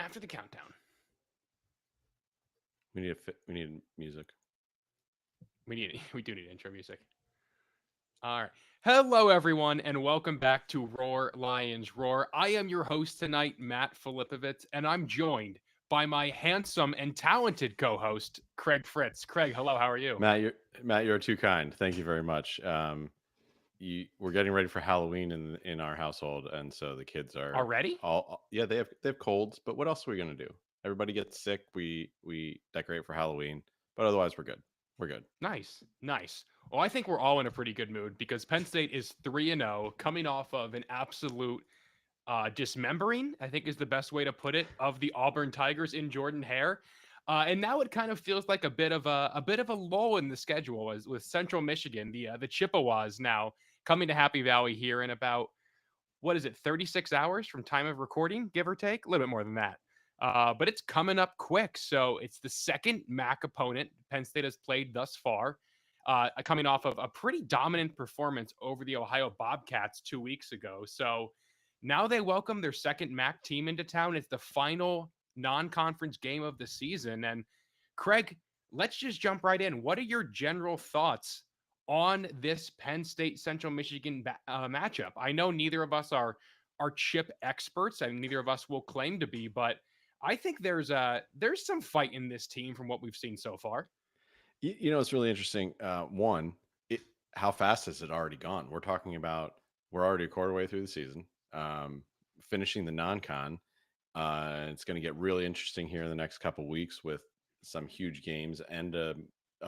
after the countdown. We need music. We do need intro music. All right. Hello, everyone, and welcome back to Roar Lions Roar. I am your host tonight, Matt Filipovitz, and I'm joined by my handsome and talented co-host, Craig Fritz. Craig, hello. How are you? Matt, you're too kind. Thank you very much. We're getting ready for Halloween in our household, and so the kids are Already? yeah, they have colds, but what else are we gonna do? Everybody gets sick. We decorate for Halloween, but otherwise we're good. We're good. Nice, nice. Well, I think we're all in a pretty good mood because Penn State is 3-0, coming off of an absolute dismembering, I think is the best way to put it, of the Auburn Tigers in Jordan Hare. And now it kind of feels like a bit of a lull in the schedule as with Central Michigan, the Chippewas now coming to Happy Valley here in about, what is it, 36 hours from time of recording, give or take, a little bit more than that. But it's coming up quick. So it's the second MAC opponent Penn State has played thus far, coming off of a pretty dominant performance over the Ohio Bobcats 2 weeks ago. So now they welcome their second MAC team into town. It's the final non-conference game of the season. And Craig, let's just jump right in. What are your general thoughts on this Penn State Central Michigan matchup? I know neither of us are chip experts, and neither of us will claim to be, but I think there's some fight in this team from what we've seen so far. It's really interesting. One, it how fast has it already gone? We're already a quarter way through the season. Finishing the non-con. It's going to get really interesting here in the next couple weeks with some huge games and a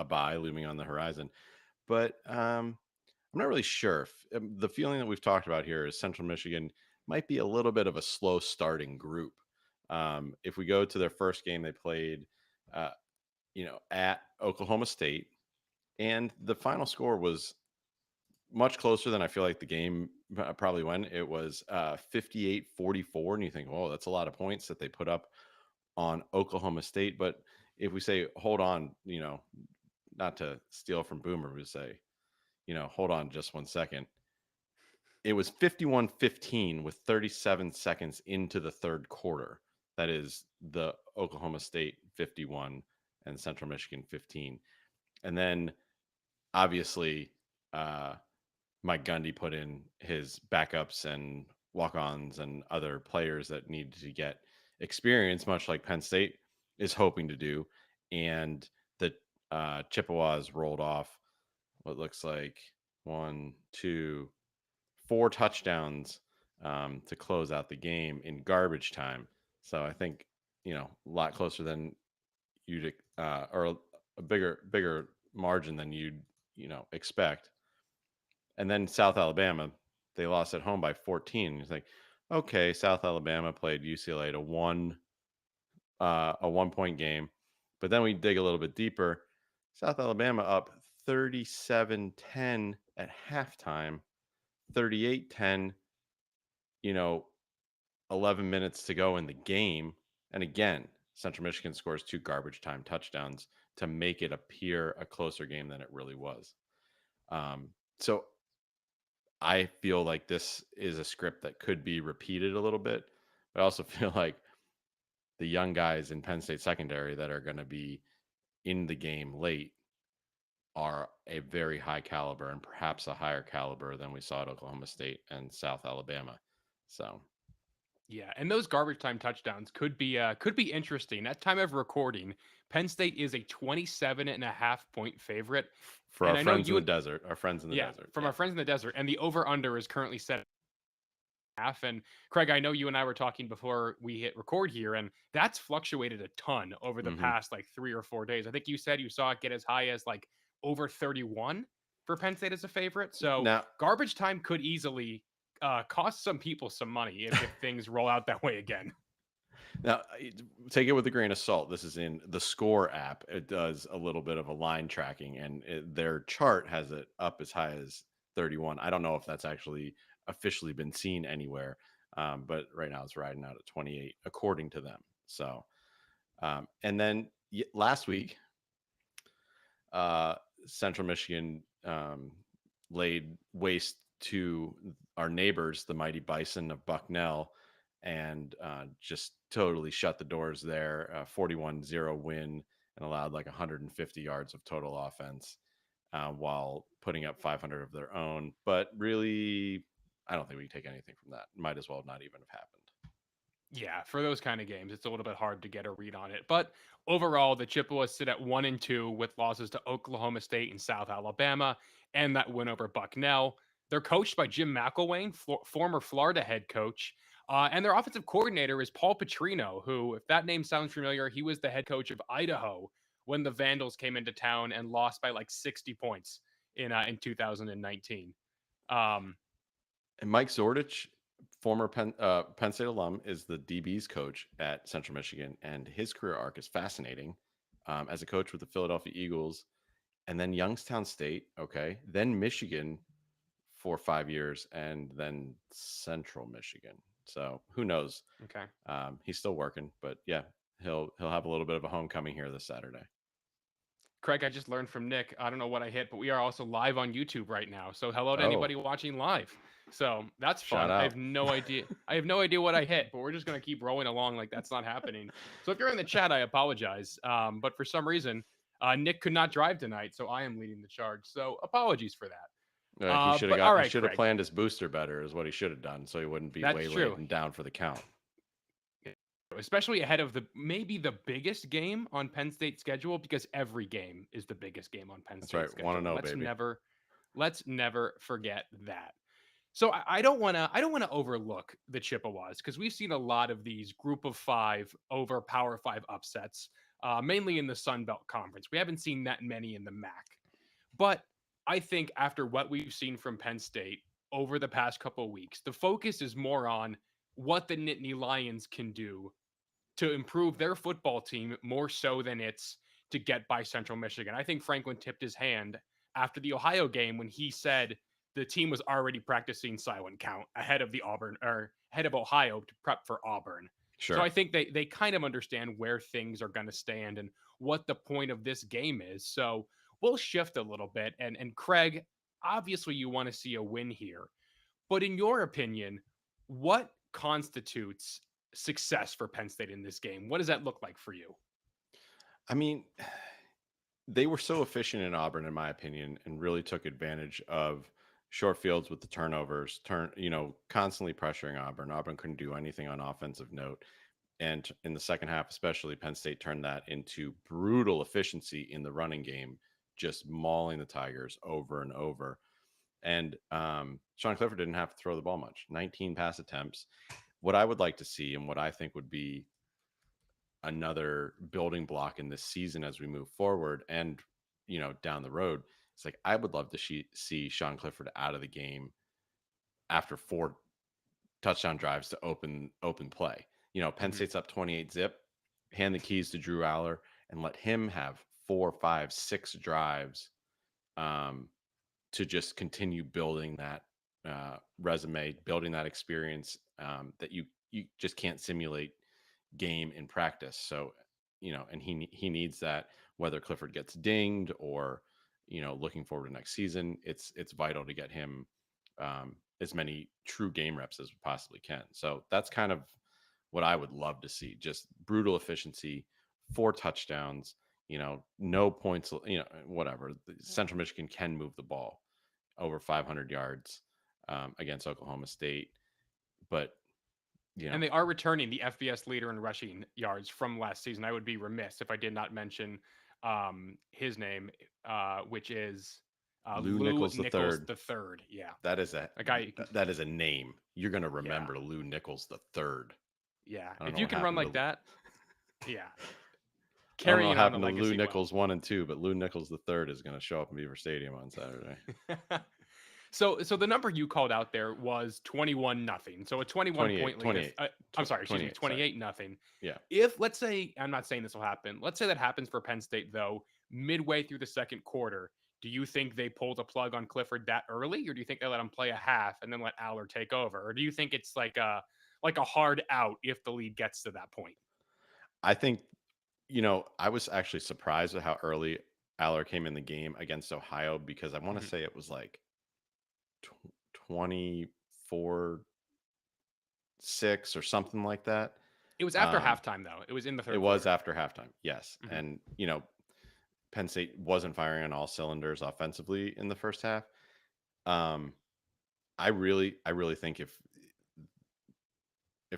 bye looming on the horizon. But I'm not really sure. The feeling that we've talked about here is Central Michigan might be a little bit of a slow starting group. If we go to their first game, they played, uh, at Oklahoma State, and the final score was much closer than I feel like the game probably went. It was 58-44, and you think, oh, that's a lot of points that they put up on Oklahoma State. But if we say, hold on, not to steal from Boomer, we say, hold on just 1 second. It was 51-15 with 37 seconds into the third quarter. That is the Oklahoma State 51 and Central Michigan 15. And then obviously, Mike Gundy put in his backups and walk-ons and other players that needed to get experience, much like Penn State is hoping to do. And the Chippewas rolled off what looks like one, two, four touchdowns to close out the game in garbage time. So I think a lot closer than you'd or a bigger margin than you'd expect. And then South Alabama, they lost at home by 14. It's like, okay, South Alabama played UCLA to a 1 point game, but then we dig a little bit deeper. South Alabama up 37-10 at halftime, 38-10, 11 minutes to go in the game. And again, Central Michigan scores two garbage time touchdowns to make it appear a closer game than it really was. So I feel like this is a script that could be repeated a little bit, but I also feel like the young guys in Penn State secondary that are going to be in the game late are a very high caliber and perhaps a higher caliber than we saw at Oklahoma State and South Alabama. So Yeah, and those garbage time touchdowns could be interesting. At time of recording, Penn State is a 27.5 point favorite. for And our I know friends in you the and desert, our friends in the yeah, desert, from yeah. our friends in the desert, and the over under is currently set at half. And Craig, I know you and I were talking before we hit record here, and that's fluctuated a ton over the Hmm. past like 3 or 4 days. I think you said you saw it get as high as like over 31 for Penn State as a favorite. So Now, garbage time could easily cost some people some money if things roll out that way again. Now, take it with a grain of salt. This is in the Score app. It does a little bit of a line tracking, and their chart has it up as high as 31. I don't know if that's actually officially been seen anywhere, but right now it's riding out at 28, according to them. So, and then last week, uh, Central Michigan laid waste to our neighbors, the mighty Bison of Bucknell, and just totally shut the doors there. 41-0 win and allowed like 150 yards of total offense while putting up 500 of their own. But really, I don't think we can take anything from that. Might as well not even have happened. Yeah, for those kind of games, it's a little bit hard to get a read on it. But overall, the Chippewas sit at 1-2 with losses to Oklahoma State and South Alabama, and that win over Bucknell. They're coached by Jim McElwain, former Florida head coach, and their offensive coordinator is Paul Petrino, who, if that name sounds familiar, he was the head coach of Idaho when the Vandals came into town and lost by like 60 points in 2019. Um, And Mike Zordich, former Penn State alum, is the DB's coach at Central Michigan, and his career arc is fascinating. As a coach with the Philadelphia Eagles, and then Youngstown State, okay, then Michigan for 5 years, and then Central Michigan. So who knows? okay. He's still working, but yeah, he'll have a little bit of a homecoming here this Saturday. Craig, I just learned from Nick. I don't know what I hit, but we are also live on YouTube right now. So hello to Oh, anybody watching live. So that's shout fun. I have out! no idea. I have no idea what I hit, but we're just gonna keep rolling along like that's not happening. So if you're in the chat, I apologize. But for some reason, Nick could not drive tonight, so I am leading the charge. So apologies for that. He should have But all got. He right, should have Craig, planned his booster better. Is what he should have done, so he wouldn't be that's waylaid true. and down for the count. Especially ahead of the maybe the biggest game on Penn State's schedule, because every game is the biggest game on Penn That's right. State's Want to schedule. know, Let's baby. never forget that. So I don't want to overlook the Chippewas because we've seen a lot of these Group of Five over Power Five upsets, mainly in the Sun Belt Conference. We haven't seen that many in the MAC, but I think after what we've seen from Penn State over the past couple of weeks, the focus is more on what the Nittany Lions can do to improve their football team more so than it's to get by Central Michigan. I think Franklin tipped his hand after the Ohio game when he said the team was already practicing silent count ahead of the Auburn or ahead of Ohio to prep for Auburn. So Sure. I think they kind of understand where things are going to stand and what the point of this game is. So we'll shift a little bit. And Craig, obviously you want to see a win here. But in your opinion, what constitutes success for Penn State in this game? What does that look like for you? I mean, they were so efficient in Auburn, in my opinion, and really took advantage of short fields with the turnovers, constantly pressuring Auburn. Auburn couldn't do anything on offensive note. And in the second half, especially, Penn State turned that into brutal efficiency in the running game, just mauling the Tigers over and over. And Sean Clifford didn't have to throw the ball much, 19 pass attempts. What I would like to see, and what I think would be another building block in this season as we move forward and down the road, it's like I would love to see Sean Clifford out of the game after 4 touchdown drives to open play. Penn Mhm. State's up 28-zip, hand the keys to Drew Aller and let him have 4, 5, 6 drives um, to just continue building that resume, building that experience that you just can't simulate game in practice. So, and he needs that, whether Clifford gets dinged or looking forward to next season. It's vital to get him as many true game reps as we possibly can. So that's kind of what I would love to see. Just brutal efficiency, 4 touchdowns. No points. Whatever. Central Michigan can move the ball over 500 yards against Oklahoma State, but And they are returning the FBS leader in rushing yards from last season. I would be remiss if I did not mention his name, which is Lou Lou Nichols the Nichols third. the third. Yeah, That is a a guy. that is a name you're gonna Yeah, remember. Lou Nichols the third. yeah. I don't If know you what can run happened like to that, yeah, I don't know carrying what on the happened to Lou legacy well. Nichols 1 and 2, but Lou Nichols the third is gonna show up in Beaver Stadium on Saturday. So the number you called out there was 21 nothing. So a 21 28, point lead. 28, I'm sorry, excuse me, 28. Sorry. 28 nothing. Yeah. If let's say I'm not saying this will happen. Let's say that happens for Penn State though, midway through the second quarter. Do you think they pull the plug on Clifford that early, or do you think they let him play a half and then let Aller take over, or do you think it's like a hard out if the lead gets to that point? I think I was actually surprised at how early Aller came in the game against Ohio because I want to Mhm. say it was like 24 6 or something like that. It was after Um, halftime, though. It was in the it third was quarter. after halftime, yes. Mhm. And, Penn State wasn't firing on all cylinders offensively in the first half. Um, I really think if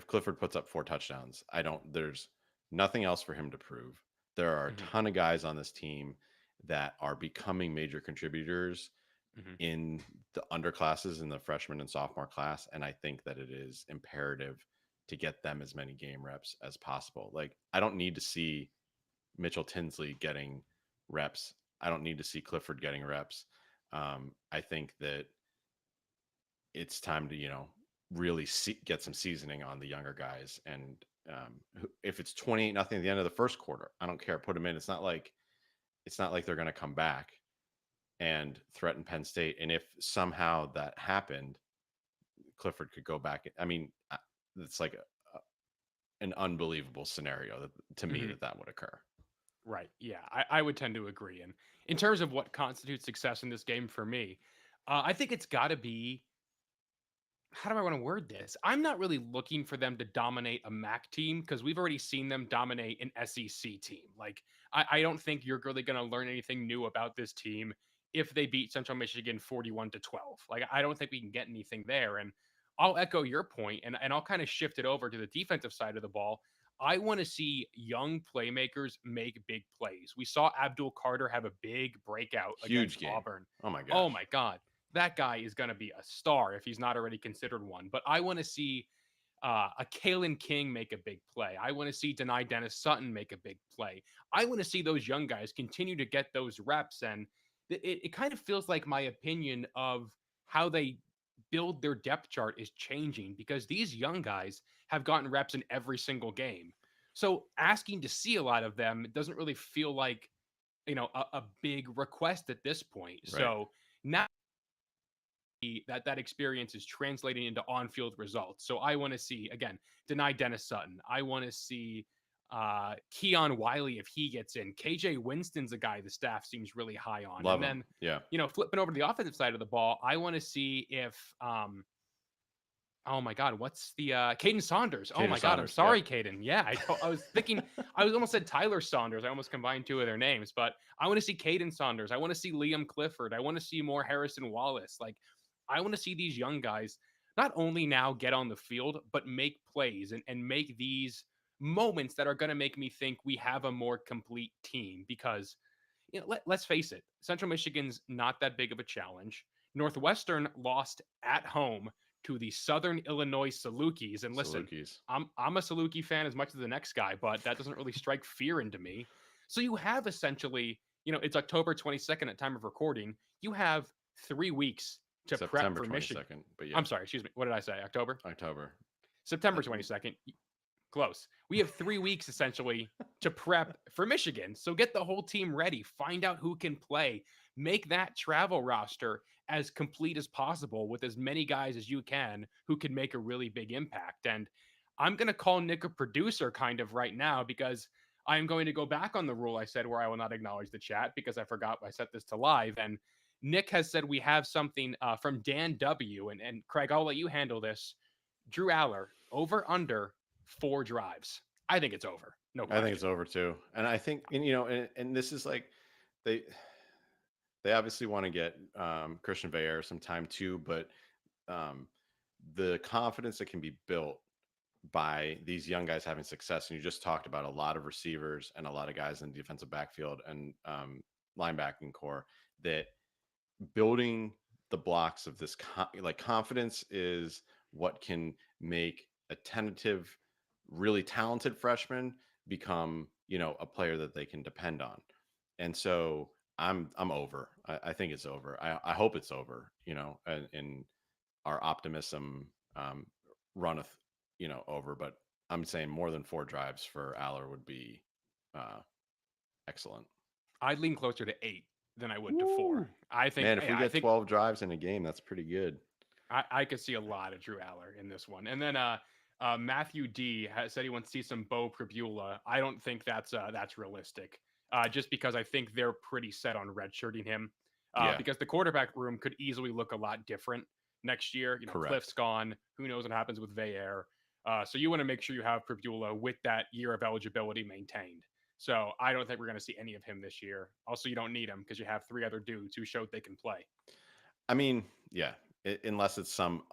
Clifford puts up 4 touchdowns, there's nothing else for him to prove. There are a Mhm. ton of guys on this team that are becoming major contributors Mhm. in the underclasses in the freshman and sophomore class. And I think that it is imperative to get them as many game reps as possible. Like, I don't need to see Mitchell Tinsley getting reps. I don't need to see Clifford getting reps. I think that it's time to really get some seasoning on the younger guys. And if it's 28-0 at the end of the first quarter, I don't care. Put them in. It's not like they're going to come back and threaten Penn State. And if somehow that happened, Clifford could go back. I mean, it's like an unbelievable scenario to me Mhm. that would occur. Right. Yeah, I would tend to agree. And in terms of what constitutes success in this game for me, I think it's got to be, how do I want to word this? I'm not really looking for them to dominate a MAC team because we've already seen them dominate an SEC team. Like, I don't think you're really going to learn anything new about this team if they beat Central Michigan 41-12. Like, I don't think we can get anything there. And I'll echo your point, and I'll kind of shift it over to the defensive side of the ball. I want to see young playmakers make big plays. We saw Abdul Carter have a big breakout Huge against game. Auburn. Oh my Oh gosh. my God, that guy is going to be a star if he's not already considered one. But I want to see a Kalen King make a big play. I want to see Denai Dennis Sutton make a big play. I want to see those young guys continue to get those reps. And it kind of feels like my opinion of how they build their depth chart is changing because these young guys have gotten reps in every single game. So asking to see a lot of them doesn't really feel like, a big request at this point. Right. So now that experience is translating into on-field results. So I want to see, again, deny Dennis Sutton. I want to see Keon Wiley if he gets in. KJ Winston's a guy the staff seems really high on. Love And him. then, Yeah. flipping over to the offensive side of the ball, I want to see if oh my God, what's the Caden Saunders? Oh Caden my God, I'm Saunders. Yep. sorry, Caden. Yeah, I was thinking, I was almost said Tyler Saunders. I almost combined two of their names, but I want to see Caden Saunders. I want to see Liam Clifford. I want to see more Harrison Wallace. Like, I want to see these young guys not only now get on the field, but make plays and make these moments that are going to make me think we have a more complete team because let's face it, Central Michigan's not that big of a challenge. Northwestern lost at home to the Southern Illinois Salukis. And listen, Salukis. I'm a Saluki fan as much as the next guy, but that doesn't really strike fear into me. So you have essentially, it's October 22nd at time of recording. You have 3 weeks to prep September for Michigan. 22nd. But yeah, I'm sorry, excuse me. What did I say? October? October. September Uh, 22nd. Close. We have 3 weeks essentially to prep for Michigan. So get the whole team ready, find out who can play, make that travel roster as complete as possible with as many guys as you can who can make a really big impact. And I'm going to call Nick a producer kind of right now because I'm going to go back on the rule I said where I will not acknowledge the chat because I forgot I set this to live. And Nick has said we have something from Dan W. And Craig, I'll let you handle this. Drew Aller, over under 4 drives. I think it's over. No I think it's question. over too. And I think, and this is like they they obviously want to get Christian Veilleux some time too, but um, the confidence that can be built by these young guys having success, and you just talked about a lot of receivers and a lot of guys in the defensive backfield and linebacking core, that building the blocks of this like confidence is what can make a tentative, really talented freshman become a player that they can depend on. And so I'm over. I think it's over. I hope it's over. And our optimism runneth over. But I'm saying more than 4 drives for Aller would be uh, excellent. I'd lean closer to 8 than I would to 4. Woo! I think Man, if we I get think 12 drives in a game, that's pretty good. I could see a lot of Drew Aller in this one. And then Matthew D has said he wants to see some Bo Pribula. I don't think that's realistic. Just because I think they're pretty set on redshirting him. Yeah, Because the quarterback room could easily look a lot different next year. Cliff's correct. gone. Who knows what happens with Veilleux? So you want to make sure you have Pribula with that year of eligibility maintained. So I don't think we're going to see any of him this year. Also, you don't need him because you have 3 other dudes who showed they can play. I mean, yeah, unless it's some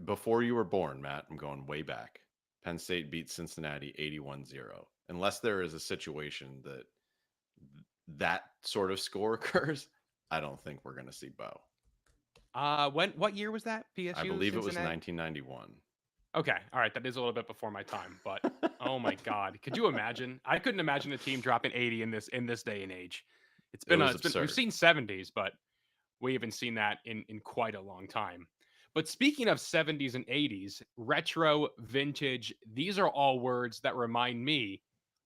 before you were born, Matt, I'm going way back. Penn State beat Cincinnati 81-0. Unless there is a situation that that sort of score occurs, I don't think we're going to see Bo. What year was that? PSU I believe it was Cincinnati? 1991. Okay, all right, that is a little bit before my time, but oh my god, could you imagine? I couldn't imagine a team dropping 80 in this day and age. It was It's been we've absurd. seen 70s, but we haven't seen that in quite a long time. But speaking of 70s and 80s, retro, vintage, these are all words that remind me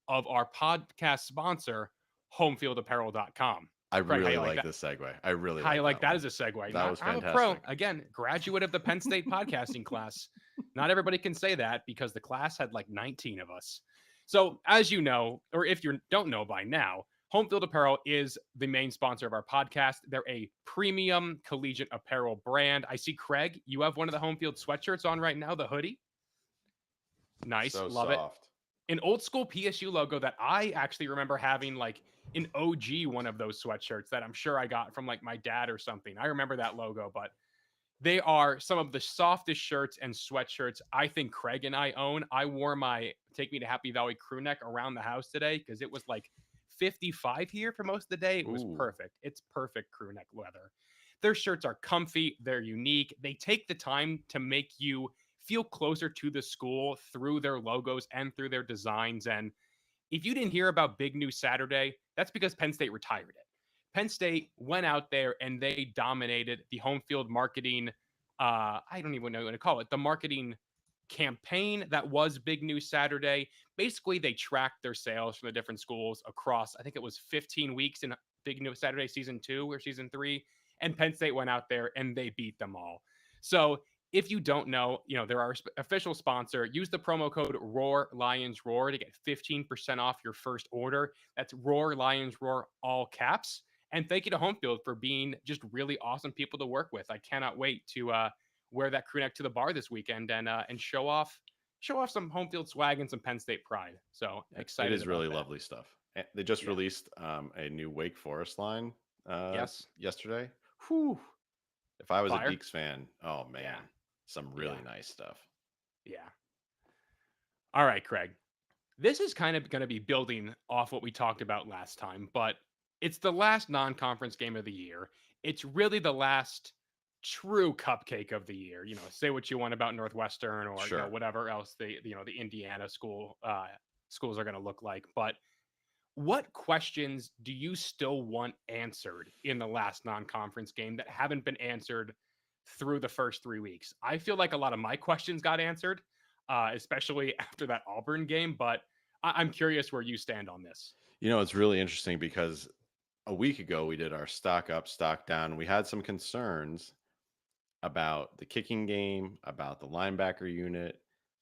of our podcast sponsor, homefieldapparel.com. I Craig, how really you like like that? this segue. I really How you like that one. as a segue? That was I'm a pro. fantastic. Again, graduate of the Penn State podcasting class. Not everybody can say that because the class had like 19 of us. So, as you know, or if you don't know by now, Home Field Apparel is the main sponsor of our podcast. They're a premium collegiate apparel brand. I see, Craig, you have one of the Home Field sweatshirts on right now, the hoodie. Nice. So Love it. soft. An old school PSU logo that I actually remember having like an OG one of those sweatshirts that I'm sure I got from like my dad or something. I remember that logo, but they are some of the softest shirts and sweatshirts I think Craig and I own. I wore my Take Me to Happy Valley crew neck around the house today because it was like 55 here for most of the day. It was Ooh. perfect. It's perfect crew neck weather. Their shirts are comfy, they're unique. They take the time to make you feel closer to the school through their logos and through their designs. And if you didn't hear about Big News Saturday, that's because Penn State retired it. Penn State went out there and they dominated the home field marketing. I don't even know what to call it. The marketing campaign that was Big News Saturday. Basically, they tracked their sales from the different schools across, I think it was 15 weeks in Big News Saturday season 2 or season 3. And Penn State went out there and they beat them all. So if you don't know, they're our official sponsor. Use the promo code Roar Lions Roar to get 15% off your first order. That's Roar Lions Roar, all caps. And thank you to Home Field for being just really awesome people to work with. I cannot wait to wear that crew neck to the bar this weekend and show off some home field swag and some Penn State pride. So excited. It is really about that. lovely stuff. They just Yeah. released a new Wake Forest line Yes. yesterday. Whew. If I was Fire. a Deeks fan, oh man, Yeah. some really nice stuff. Yeah. All right, Craig. This is kind of going to be building off what we talked about last time, but it's the last non-conference game of the year. It's really the last true cupcake of the year. Say what you want about Northwestern or Sure. whatever else the Indiana schools are going to look like. But what questions do you still want answered in the last non-conference game that haven't been answered through the first 3 weeks? I feel like a lot of my questions got answered, especially after that Auburn game. But I'm curious where you stand on this. It's really interesting because a week ago we did our stock up, stock down. We had some concerns about the kicking game, about the linebacker unit,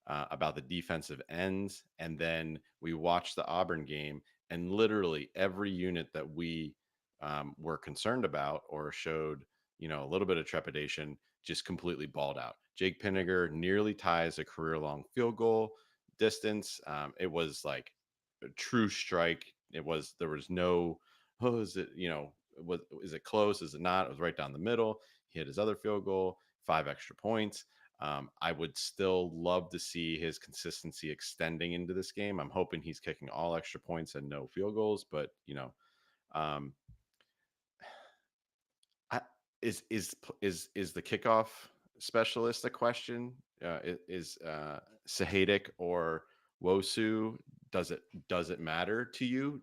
about the defensive ends. And then we watched the Auburn game, and literally every unit that we were concerned about or showed, a little bit of trepidation just completely balled out. Jake Pinniger nearly ties a career-long field goal distance. It was like a true strike. There was no, is it, is it close? Is it not? It was right down the middle. He hit his other field goal, 5 extra points. I would still love to see his consistency extending into this game. I'm hoping he's kicking all extra points and no field goals, but is the kickoff specialist a question? Is Sahadic or Wosu? Does it matter to you?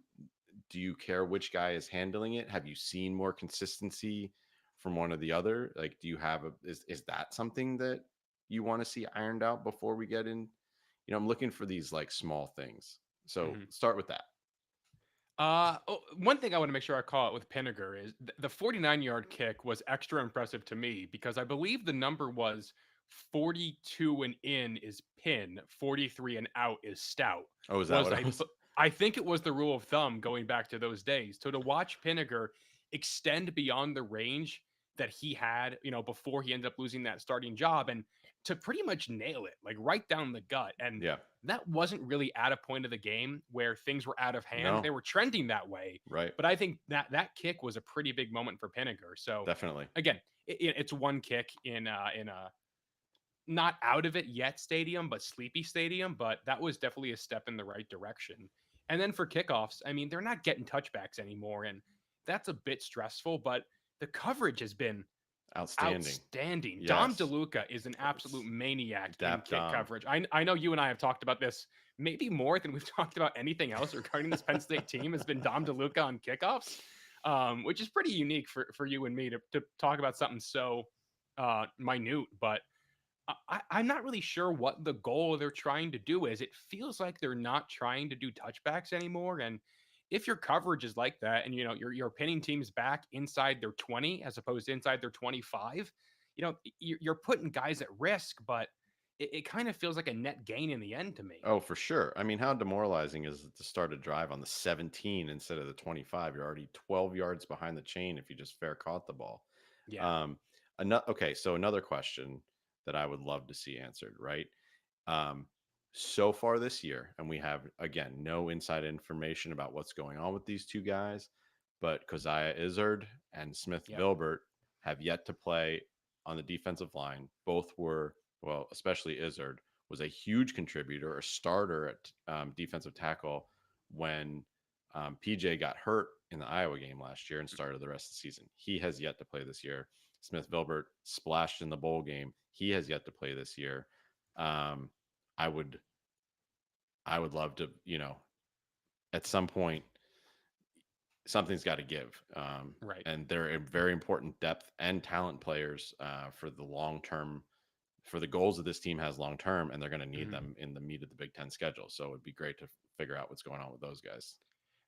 Do you care which guy is handling it? Have you seen more consistency from one or the other? Like, do you have is that something that you want to see ironed out before we get in? I'm looking for these like small things. So start with that. One thing I want to make sure I call it with Pinniger is the 49-yard kick was extra impressive to me because I believe the number was 42 and in is pin, 43 and out is stout. Oh, is that what it was? I think it was the rule of thumb going back to those days. So to watch Pinniger extend beyond the range that he had, before he ended up losing that starting job, and to pretty much nail it, like right down the gut. And Yeah. that wasn't really at a point of the game where things were out of hand. No. They were trending that way, Right. but I think that kick was a pretty big moment for Pinnaker. So Definitely. again, it's one kick in a not out of it yet stadium, but sleepy stadium. But that was definitely a step in the right direction. And then for kickoffs, I mean, they're not getting touchbacks anymore, and that's a bit stressful. But the coverage has been Outstanding. outstanding. Dom Yes. DeLuca is an absolute It's maniac in Dap kick Dom. coverage. I know you and I have talked about this maybe more than we've talked about anything else regarding this Penn State team has been Dom DeLuca on kickoffs, which is pretty unique for you and me to talk about something so minute. But I'm not really sure what the goal they're trying to do is. It feels like they're not trying to do touchbacks anymore. And if your coverage is like that, and you're pinning teams back inside their 20 as opposed to inside their 25, you're putting guys at risk. But it kind of feels like a net gain in the end to me. Oh, for sure. I mean, how demoralizing is it to start a drive on the 17 instead of the 25? You're already 12 yards behind the chain if you just fair caught the ball. Yeah. Um, okay, so another question that I would love to see answered, right? Um, so far this year, and we have again no inside information about what's going on with these two guys, but Keziah Izzard and Smith Yep. Vilbert have yet to play on the defensive line. Both were, well, especially Izzard was a huge contributor, a starter at defensive tackle when PJ got hurt in the Iowa game last year and started the rest of the season. He has yet to play this year. Smith Vilbert splashed in the bowl game. He has yet to play this year. Um, I would, I would love to, at some point, something's got to give. Right. And they're a very important depth and talent players for the long term, for the goals that this team has long term, and they're going to need Mhm. them in the meat of the Big Ten schedule. So it would be great to figure out what's going on with those guys.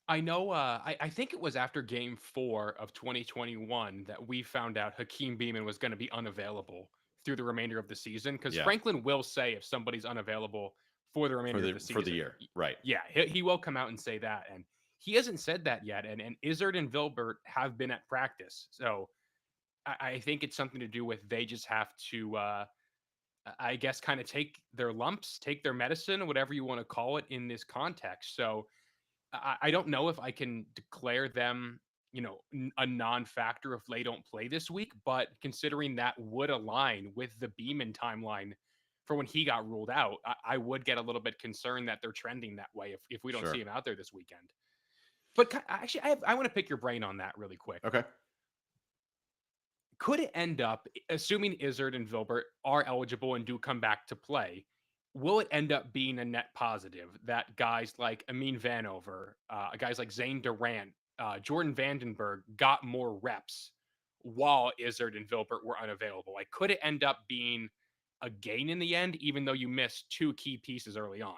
I know. I think it was after Game 4 of 2021 that we found out Hakeem Beamon was going to be unavailable through the remainder of the season. Because Yeah, Franklin will say if somebody's unavailable for the for remainder of the the for the season. year, right? Yeah, he will come out and say that, and he hasn't said that yet. And Izzard and Vilbert have been at practice, so I think it's something to do with they just have to, I guess, kind of take their lumps, take their medicine, whatever you want to call it, in this context. So I don't know if I can declare them, a non-factor if they don't play this week. But considering that would align with the Beeman timeline for when he got ruled out, I would get a little bit concerned that they're trending that way if we don't see Sure. him out there this weekend. But actually, I want to pick your brain on that really quick. Okay. Could it end up, assuming Izzard and Vilbert are eligible and do come back to play, will it end up being a net positive that guys like Amin Vanover, guys like Zane Durant, Jordan Vandenberg got more reps while Izzard and Vilbert were unavailable? Like, could it end up being a gain in the end, even though you missed two key pieces early on?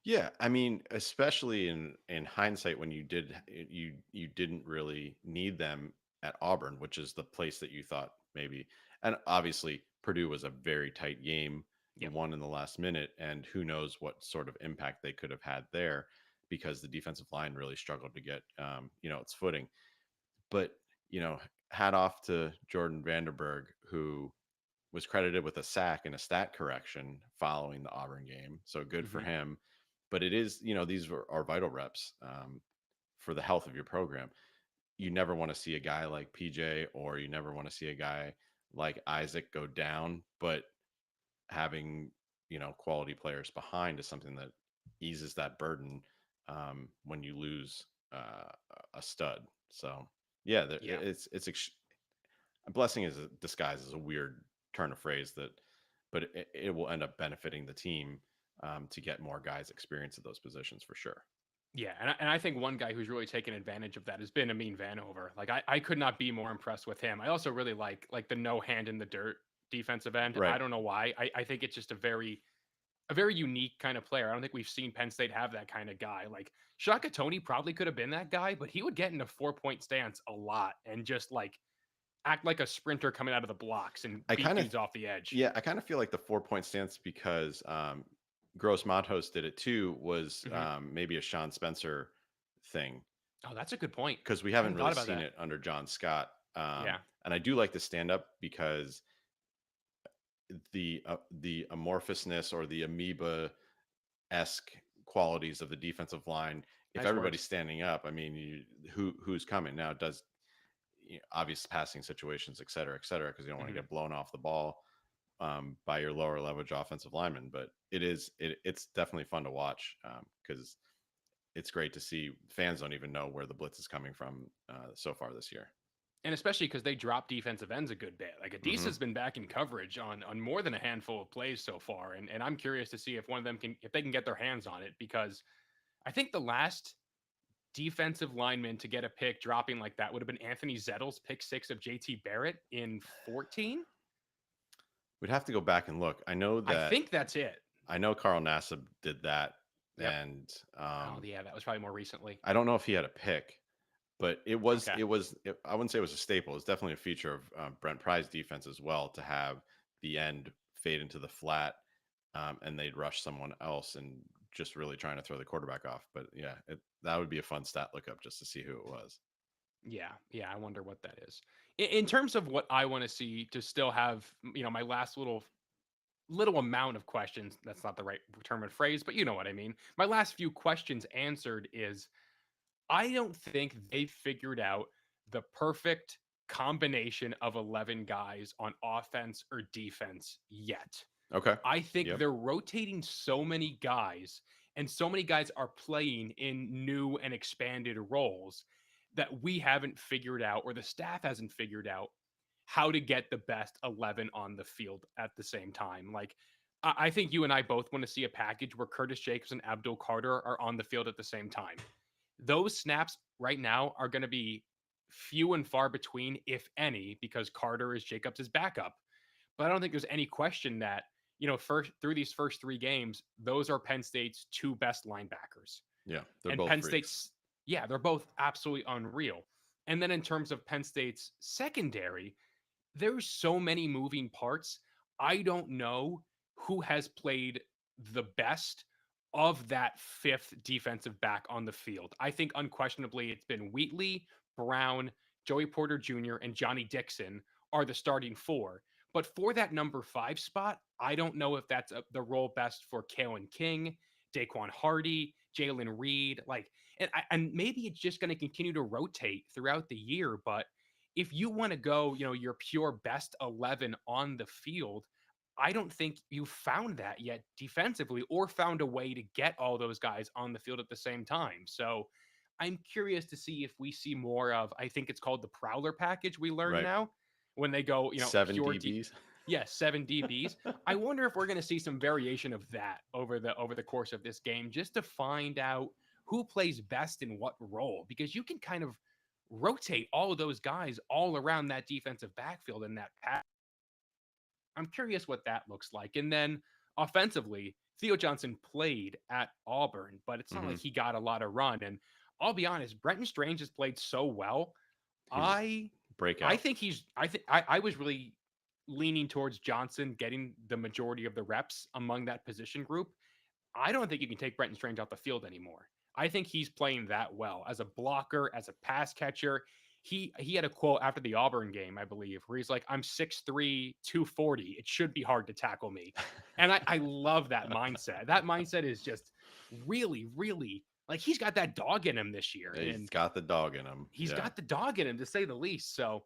Yeah, I mean, especially in hindsight, when you didn't really need them at Auburn, which is the place that you thought maybe. And obviously, Purdue was a very tight game. You Yep. won in the last minute, and who knows what sort of impact they could have had there because the defensive line really struggled to get its footing. But you know, hat off to Jordan Vanderberg, who was credited with a sack and a stat correction following the Auburn game. So good for Hmm. him. But it is, these are vital reps for the health of your program. You never want to see a guy like PJ, or you never want to see a guy like Isaac go down. But having, quality players behind is something that eases that burden when you lose a stud. So yeah, Yeah. a blessing is a disguise is a weird turn of phrase but it will end up benefiting the team to get more guys experience at those positions for sure. Yeah, and I think one guy who's really taken advantage of that has been Amin Vanover. Like I could not be more impressed with him. I also really like the no hand in the dirt defensive end. I Right. don't know why. I think it's just a very unique kind of player. I don't think we've seen Penn State have that kind of guy. Like Shaka Tony probably could have been that guy, but he would get in a 4-point stance a lot and just like act like a sprinter coming out of the blocks and I beat kind of dudes off the edge. Yeah, I kind of feel like the 4 point stance because Gross Matos did it too was Hmm. maybe a Sean Spencer thing Oh, that's a good point. because we I haven't hadn't really thought about seen that. it under John Scott. Yeah. And I do like the stand up because the amorphousness or the amoeba esque qualities of the defensive line. If Nice everybody's words. standing up, I mean, who's coming now? It does obvious passing situations, et cetera, because you don't want to Mhm. get blown off the ball by your lower leverage offensive lineman. But it's definitely fun to watch because it's great to see. Fans don't even know where the blitz is coming from so far this year. And especially because they drop defensive ends a good bit. Like Hmm. Adisa's been back in coverage on more than a handful of plays so far, and I'm curious to see if one of them can if they can get their hands on it because I think the last defensive lineman to get a pick dropping like that would have been Anthony Zettle's pick six of JT Barrett in 14. We'd have to go back and look. I think that's it. I know Carl Nassib did that, Yep. and Oh yeah, that was probably more recently. I don't know if he had a pick, but Okay. I wouldn't say it was a staple. It's definitely a feature of Brent Pry's defense as well to have the end fade into the flat, and they'd rush someone else and just really trying to throw the quarterback off. But yeah, that would be a fun stat look up just to see who it was. Yeah, yeah. I wonder what that is. In terms of what I want to see to still have, my last little amount of questions. That's not the right term and phrase, but you know what I mean. My last few questions answered is I don't think they figured out the perfect combination of 11 guys on offense or defense yet. Okay. I think Yep. they're rotating so many guys, and so many guys are playing in new and expanded roles that we haven't figured out, or the staff hasn't figured out, how to get the best 11 on the field at the same time. Like, I think you and I both want to see a package where Curtis Jacobs and Abdul Carter are on the field at the same time. Those snaps right now are going to be few and far between, if any, because Carter is Jacobs' backup. But I don't think there's any question that, first through these first three games, those are Penn State's two best linebackers. Yeah, they're And both Penn freaks. State's, yeah, they're both absolutely unreal. And then in terms of Penn State's secondary, there's so many moving parts. I don't know who has played the best of that fifth defensive back on the field. I think unquestionably it's been Wheatley, Brown, Joey Porter Jr., and Johnny Dixon are the starting four. But for that number five spot, I don't know if that's the role best for Kalen King, Daquan Hardy, Jalen Reed. And maybe it's just going to continue to rotate throughout the year. But if you want to go, your pure best 11 on the field, I don't think you found that yet defensively or found a way to get all those guys on the field at the same time. So I'm curious to see if we see more of, I think it's called the Prowler package we learn Right. now when they go, Seven pure DBs. yes, 7 DBs. I wonder if we're going to see some variation of that over the course of this game just to find out who plays best in what role because you can kind of rotate all of those guys all around that defensive backfield in that pass. I'm curious what that looks like. And then offensively, Theo Johnson played at Auburn, but it's not Hmm. like he got a lot of run. And I'll be honest, Brenton Strange has played so well. He's a I I breakout. think he's I was really leaning towards Johnson getting the majority of the reps among that position group. I don't think you can take Brenton Strange off the field anymore. I think he's playing that well as a blocker, as a pass catcher. He had a quote after the Auburn game, I believe, where he's like, "I'm 6'3", 240. It should be hard to tackle me," and I love that mindset. That mindset is just really, really like he's got that dog in him this year, He's and got the dog in him. he's Yeah. got the dog in him to say the least. So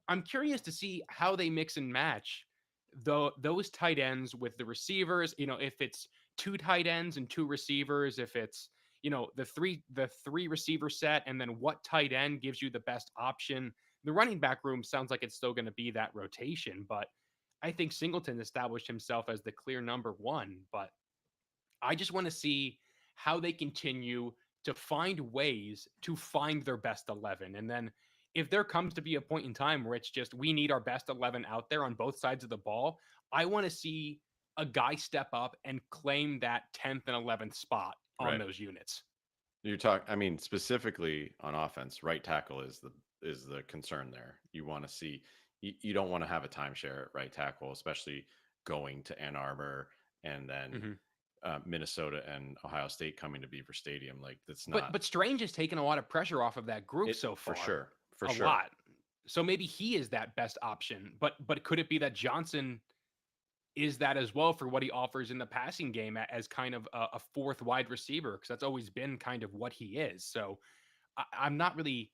I'm curious to see how they mix and match those tight ends with the receivers. If it's two tight ends and two receivers, if it's the three receiver set, and then what tight end gives you the best option. The running back room sounds like it's still going to be that rotation, but I think Singleton established himself as the clear number one. But I just want to see how they continue to find ways to find their best 11. And then if there comes to be a point in time where it's just we need our best 11 out there on both sides of the ball, I want to see a guy step up and claim that 10th and 11th spot on Right. those units. You're talking. I mean, specifically on offense, right tackle is the concern there. You want to see. You don't want to have a timeshare at right tackle, especially going to Ann Arbor and then Mm-hmm. Minnesota and Ohio State coming to Beaver Stadium. Like that's But not but Strange has taken a lot of pressure off of that group it so for far. sure. For A sure. lot. So maybe he is that best option. But could it be that Johnson is that as well for what he offers in the passing game as kind of a fourth wide receiver, because that's always been kind of what he is. So I'm not really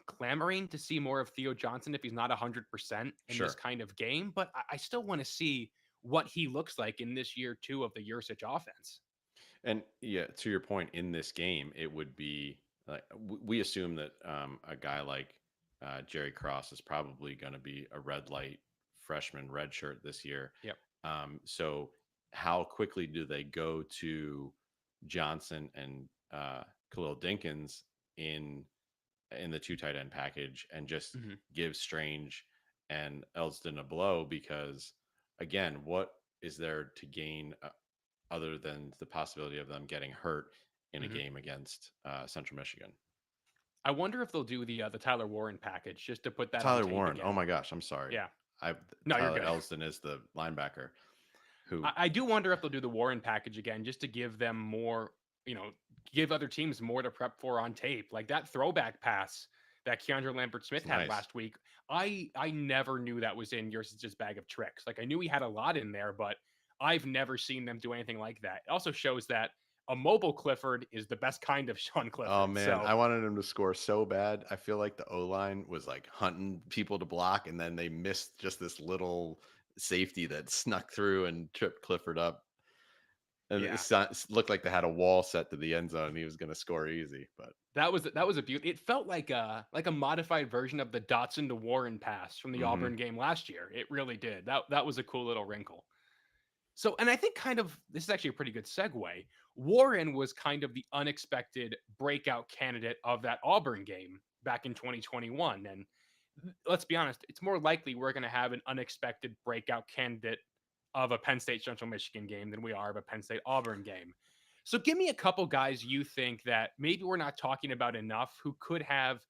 clamoring to see more of Theo Johnson if he's not 100% in this Sure. kind of game, but I still want to see what he looks like in this year two of the Yurcich offense. And yeah, to your point, in this game, it would be like we assume that a guy like Jerry Cross is probably going to be a red light freshman redshirt this year. Yep. So how quickly do they go to Johnson and Khalil Dinkins in the two tight end package and just Hmm. give Strange and Elston a blow? Because again, what is there to gain other than the possibility of them getting hurt in a Hmm. game against Central Michigan? I wonder if they'll do the Tyler Warren package just to put that on Tyler tape Warren. Oh again. my gosh, I'm sorry. Yeah. I No, you're Tyler good. Elston is the linebacker who. I do wonder if they'll do the Warren package again just to give them more, you know, give other teams more to prep for on tape. Like that throwback pass that Keandre Lambert Smith It's had nice. last week. I never knew that was in Yurcich's bag of tricks. Like I knew he had a lot in there, but I've never seen them do anything like that. It also shows that a mobile Clifford is the best kind of Sean Oh Clifford. man, So I wanted him to score so bad. I feel like the O line was like hunting people to block, and then they missed just this little safety that snuck through and tripped Clifford up. And yeah, it looked like they had a wall set to the end zone, and he was going to score easy. But that was a beauty. It felt like a modified version of the Dotson to Warren pass from the hmm Auburn game last year. It really did. That was a cool little wrinkle. So, and I think kind of this is actually a pretty good segue. Warren was kind of the unexpected breakout candidate of that Auburn game back in 2021. And let's be honest, it's more likely we're going to have an unexpected breakout candidate of a Penn State Central Michigan game than we are of a Penn State Auburn game. So, give me a couple guys you think that maybe we're not talking about enough who could have,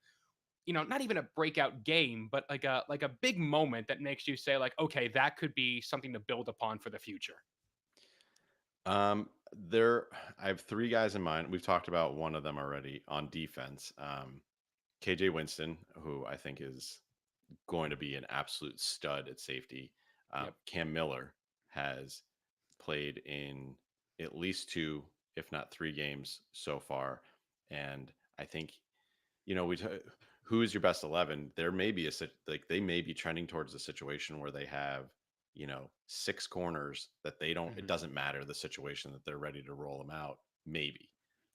not even a breakout game, but like a big moment that makes you say like, okay, that could be something to build upon for the future. there, I have three guys in mind. We've talked about one of them already on defense. KJ Winston, who I think is going to be an absolute stud at safety. Yep. Cam Miller has played in at least two, if not three games so far. And I think, who is your best 11? There may be like they may be trending towards a situation where they have, six corners that they don't, it Hmm. doesn't matter the situation that they're ready to roll them out. Maybe.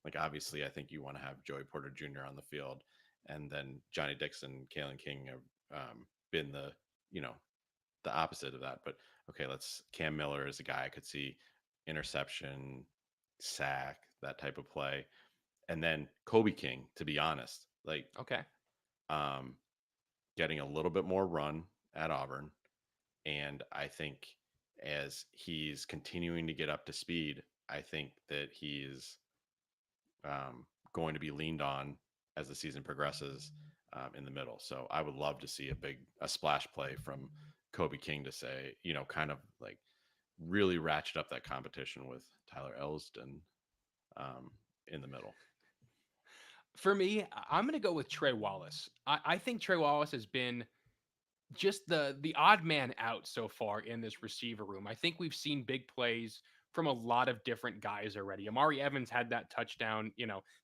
Like, obviously, I think you want to have Joey Porter Jr. on the field, and then Johnny Dixon, Kalen King have been you know, the opposite of that. But okay, Cam Miller is a guy I could see interception, sack, that type of play. And then Kobe King, to be honest, like Okay. um, getting a little bit more run at Auburn. And I think as he's continuing to get up to speed, I think that he's going to be leaned on as the season progresses in the middle. So I would love to see a splash play from Kobe King to say, kind of like really ratchet up that competition with Tyler Elston in the middle. For me, I'm going to go with Trey Wallace. I think Trey Wallace has been just the odd man out so far in this receiver room. I think we've seen big plays from a lot of different guys already. Amari Evans had that touchdown.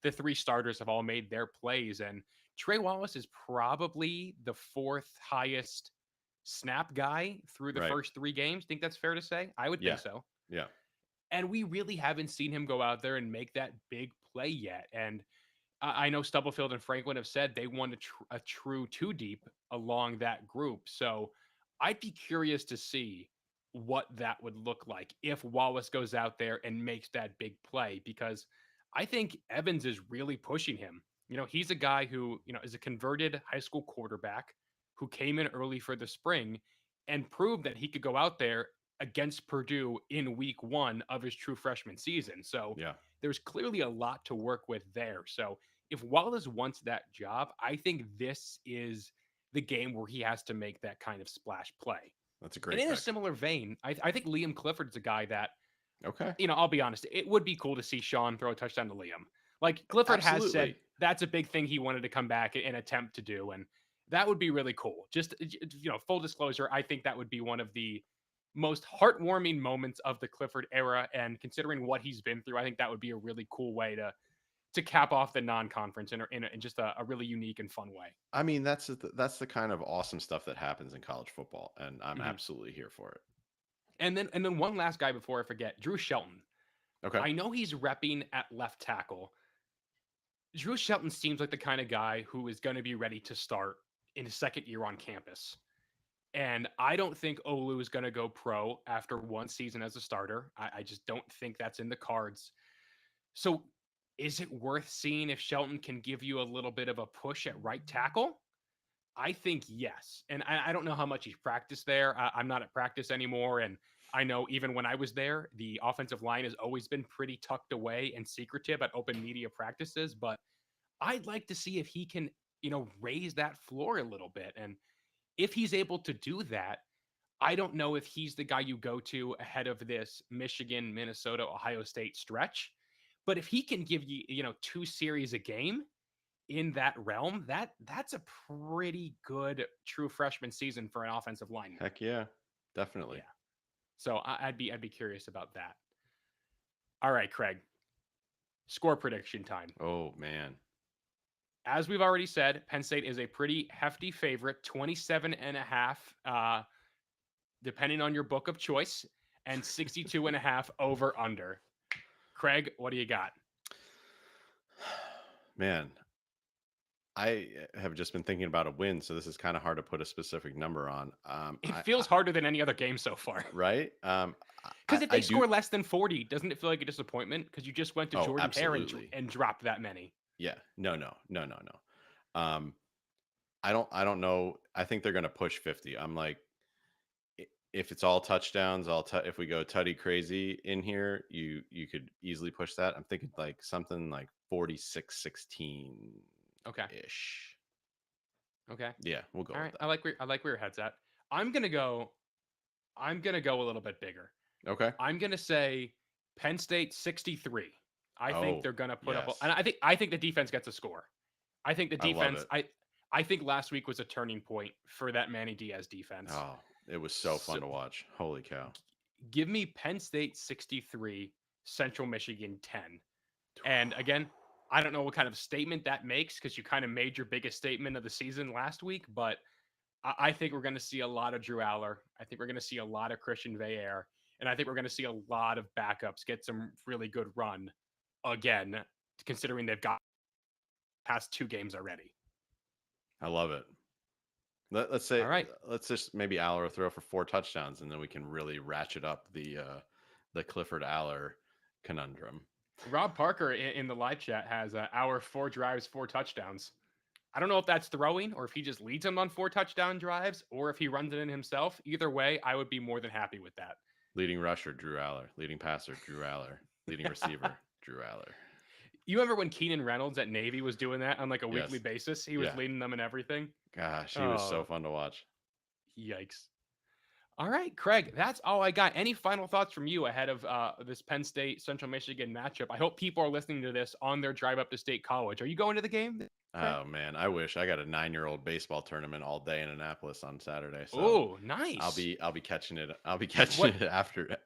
The three starters have all made their plays, and Trey Wallace is probably the fourth highest snap guy through the Right. first three games. Think that's fair to say? I would think Yeah. so. Yeah. And we really haven't seen him go out there and make that big play yet. And I know Stubblefield and Franklin have said they want a true two deep along that group. So I'd be curious to see what that would look like if Wallace goes out there and makes that big play, because I think Evans is really pushing him. He's a guy who, is a converted high school quarterback who came in early for the spring and proved that he could go out there against Purdue in week one of his true freshman season. So Yeah. there's clearly a lot to work with there. So if Wallace wants that job, I think this is the game where he has to make that kind of splash play. That's a And great in a pick. similar vein, I think Liam Clifford's a guy that, Okay. I'll be honest, it would be cool to see Sean throw a touchdown to Liam. Like Clifford has said Absolutely. that's a big thing he wanted to come back and attempt to do. And that would be really cool. Just, full disclosure, I think that would be one of the most heartwarming moments of the Clifford era. And considering what he's been through, I think that would be a really cool way to cap off the non-conference in just a really unique and fun way. I mean, that's the kind of awesome stuff that happens in college football, and I'm Mhm. absolutely here for it. And then one last guy before I forget, Drew Shelton. Okay. I know he's repping at left tackle. Drew Shelton seems like the kind of guy who is going to be ready to start in his second year on campus. And I don't think Olu is going to go pro after one season as a starter. I just don't think that's in the cards. So is it worth seeing if Shelton can give you a little bit of a push at right tackle? I think yes. And I don't know how much he's practiced there. I'm not at practice anymore. And I know even when I was there, the offensive line has always been pretty tucked away and secretive at open media practices. But I'd like to see if he can, raise that floor a little bit. And if he's able to do that, I don't know if he's the guy you go to ahead of this Michigan, Minnesota, Ohio State stretch. But if he can give you, 2 series a game in that realm, that's a pretty good true freshman season for an offensive lineman. Heck yeah, definitely. Yeah. So I'd be curious about that. All right, Craig. Score prediction time. Oh man. As we've already said, Penn State is a pretty hefty favorite, 27.5, depending on your book of choice, and 62.5 over under. Craig, what do you got? Man, I have just been thinking about a win, so this is kind of hard to put a specific number on. It feels harder than any other game so far. Right? Because if they I do. score less than 40, doesn't it feel like a disappointment? Because you just went to Oh, Jordan Hare absolutely. and dropped that many. Yeah. No. Um, I don't know. I think they're going to push 50. I'm like, if it's all touchdowns, if we go tutty crazy in here, you could easily push that. I'm thinking like something like 46-16 Okay. ish. Okay. Yeah, we'll go All with right. that. I like where your head's at. I'm gonna go. I'm gonna go a little bit bigger. Okay. I'm gonna say Penn State 63. I think Oh, they're gonna put up, yes. and I think the defense gets a score. I think the I love defense. it. I think last week was a turning point for that Manny Diaz defense. Oh, it was so fun So to watch. Holy cow. give me Penn State 63, Central Michigan 10. And again, I don't know what kind of statement that makes because you kind of made your biggest statement of the season last week, but I think we're going to see a lot of Drew Aller. I think we're going to see a lot of Christian Veillere. And I think we're going to see a lot of backups get some really good run again, considering they've got past 2 games already. I love it. Let's All say right. let's just maybe Aller throw for 4 touchdowns, and then we can really ratchet up the Clifford Aller conundrum. Rob Parker in the live chat has our 4 drives, 4 touchdowns. I don't know if that's throwing or if he just leads him on 4 touchdown drives or if he runs it in himself. Either way, I would be more than happy with that. Leading rusher, Drew Aller. Leading passer, Drew Aller. Leading receiver, Drew Aller. You remember when Keenan Reynolds at Navy was doing that on like a weekly Yes. basis? He was Yeah. leading them in everything. Gosh, he was so Oh, fun to watch. yikes. All right, Craig, that's all I got. Any final thoughts from you ahead of this Penn State Central Michigan matchup? I hope people are listening to this on their drive up to State College. Are you going to the game, Craig? Oh man, I wish I got a 9-year-old baseball tournament all day in Annapolis on Saturday. So Oh, nice. I'll be catching it. I'll be catching What it after.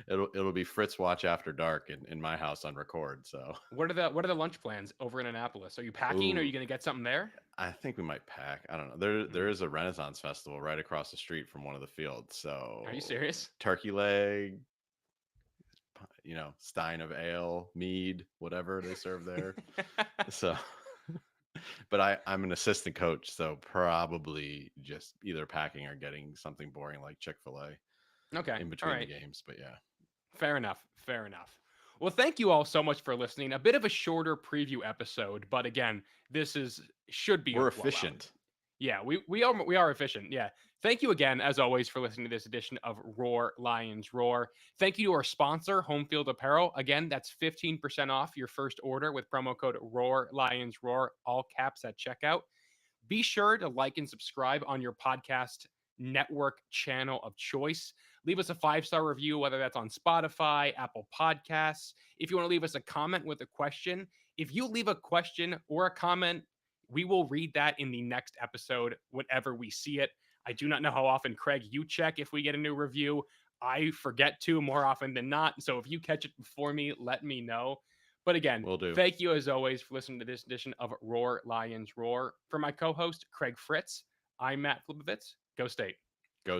It'll be Fritz Watch After Dark in my house on record. So what are the lunch plans over in Annapolis? Are you packing? Are ooh, you going to get something there? I think we might pack. I don't know. Mm. There is a Renaissance festival right across the street from one of the fields. Are you So serious? turkey leg, stein of ale, mead, whatever they serve there. So, but I'm an assistant coach, so probably just either packing or getting something boring like Chick-fil-A Okay. in All between the right. games. But yeah, Fair enough. Fair enough. Well, thank you all so much for listening. A bit of a shorter preview episode, but again, should be a we're blowout. efficient. Yeah, we are efficient. Yeah. Thank you again, as always, for listening to this edition of Roar Lions Roar. Thank you to our sponsor, Home Field Apparel. Again, that's 15% off your first order with promo code Roar Lions Roar, all caps at checkout. Be sure to like and subscribe on your podcast network channel of choice. Leave us a 5-star review, whether that's on Spotify, Apple Podcasts. If you want to leave us a comment with a question, if you leave a question or a comment, we will read that in the next episode whenever we see it. I do not know how often, Craig, you check if we get a new review. I forget to more often than not. So if you catch it before me, let me know. But again, Will do. thank you as always for listening to this edition of Roar Lions Roar. For my co-host Craig Fritz, I'm Matt Flipowitz. Go State.